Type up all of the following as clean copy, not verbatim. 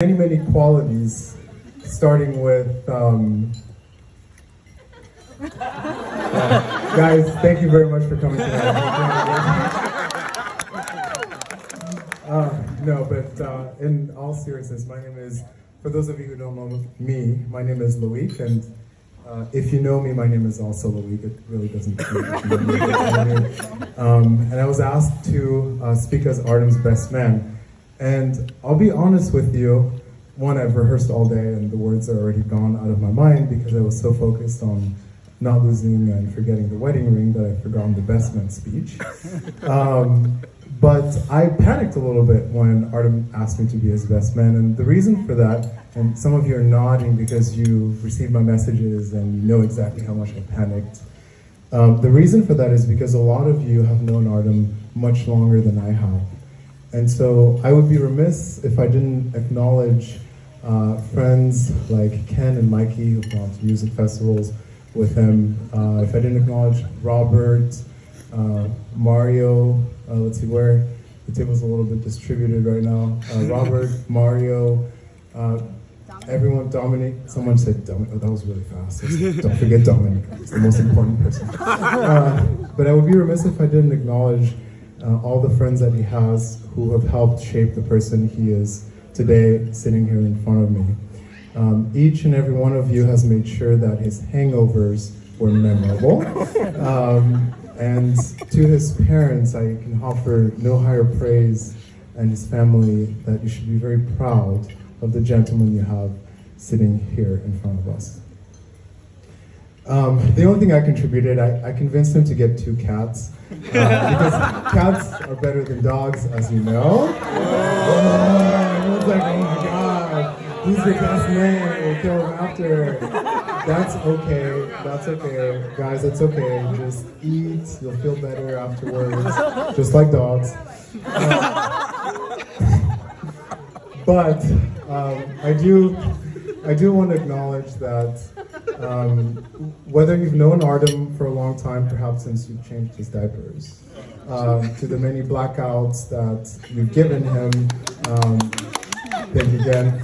Many qualities, starting with guys, thank you very much for coming tonight. In all seriousness, my name is, for those of you who don't know me, my name is Loic, and if you know me, my name is also Loic. It really doesn't change. And I was asked to speak as Artem's best man. And I'll be honest with you, one, I've rehearsed all day and the words are already gone out of my mind because I was so focused on not losing and forgetting the wedding ring that I forgot the best man speech. But I panicked a little bit when Artem asked me to be his best man, and the reason for that, and some of you are nodding because you received my messages and you know exactly how much I panicked. The reason for that is because a lot of you have known Artem much longer than I have. And so I would be remiss if I didn't acknowledge friends like Ken and Mikey who've gone to music festivals with him. If I didn't acknowledge Robert, Mario, let's see where the table's a little bit distributed right now. Robert, Mario, everyone, Dominic. Someone said Dominic. Oh, that was really fast. Don't forget Dominic. He's the most important person. But I would be remiss if I didn't acknowledge all the friends that he has who have helped shape the person he is today, sitting here in front of me. Each and every one of you has made sure that his hangovers were memorable. And to his parents, I can offer no higher praise, and his family, that you should be very proud of the gentleman you have sitting here in front of us. The only thing I contributed, I convinced him to get 2 cats, because cats are better than dogs, as you know. Everyone's like, oh my god, he's the best man, we'll kill him after. That's okay, guys, it's okay. Just eat, you'll feel better afterwards, just like dogs. But I do want to acknowledge that whether you've known Artem for a long time, perhaps since you've changed his diapers, to the many blackouts that you've given him, thank you again.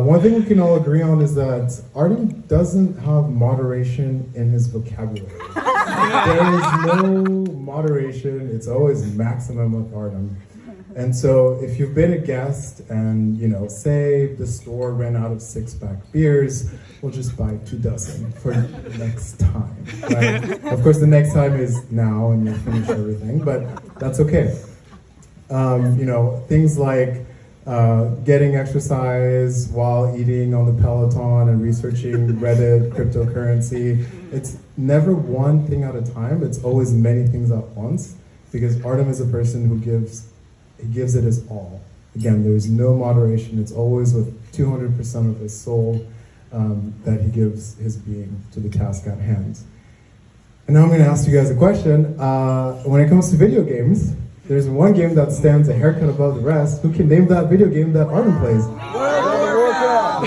One thing we can all agree on is that Artem doesn't have moderation in his vocabulary. There is no moderation, it's always maximum with Artem. And so if you've been a guest and, say the store ran out of 6-pack beers, we'll just buy 2 dozen for next time, right? Of course, the next time is now and you finish everything, but that's okay. Things like getting exercise while eating on the Peloton and researching Reddit, cryptocurrency. It's never one thing at a time, it's always many things at once, because Artem is a person who gives it his all. Again, there's no moderation. It's always with 200% of his soul that he gives his being to the task at hand. And now I'm going to ask you guys a question. When it comes to video games, there's one game that stands a haircut above the rest. Who can name that video game that Artem plays?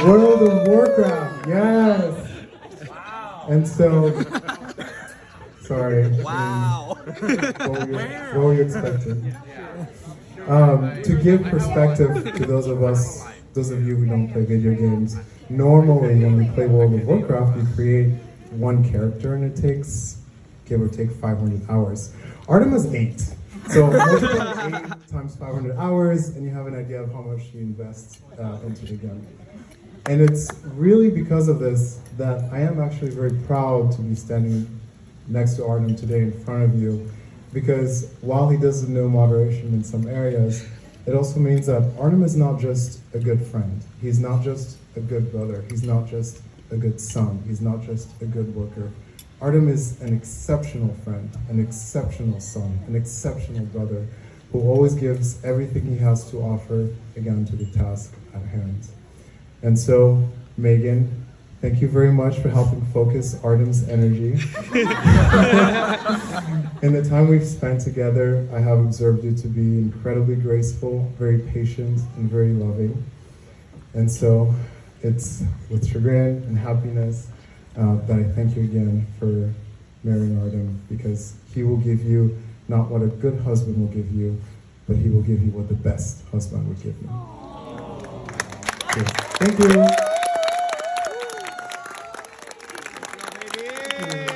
World of Warcraft, yes! Wow! And so, sorry. Wow! What were you expecting? To give perspective to those of you who don't play video games, normally when we play World of Warcraft, we create one character and it takes, give or take, 500 hours. Artem has 8. So multiply 8 times 500 hours and you have an idea of how much you invest into the game. And it's really because of this that I am actually very proud to be standing next to Artem today in front of you. Because while he doesn't know moderation in some areas, it also means that Artem is not just a good friend. He's not just a good brother. He's not just a good son. He's not just a good worker. Artem is an exceptional friend, an exceptional son, an exceptional brother who always gives everything he has to offer, again, to the task at hand. And so, Megan, thank you very much for helping focus Artem's energy. In the time we've spent together, I have observed you to be incredibly graceful, very patient, and very loving. And so it's with chagrin and happiness that I thank you again for marrying Artem, because he will give you not what a good husband will give you, but he will give you what the best husband would give you. Okay. Thank you. Baby.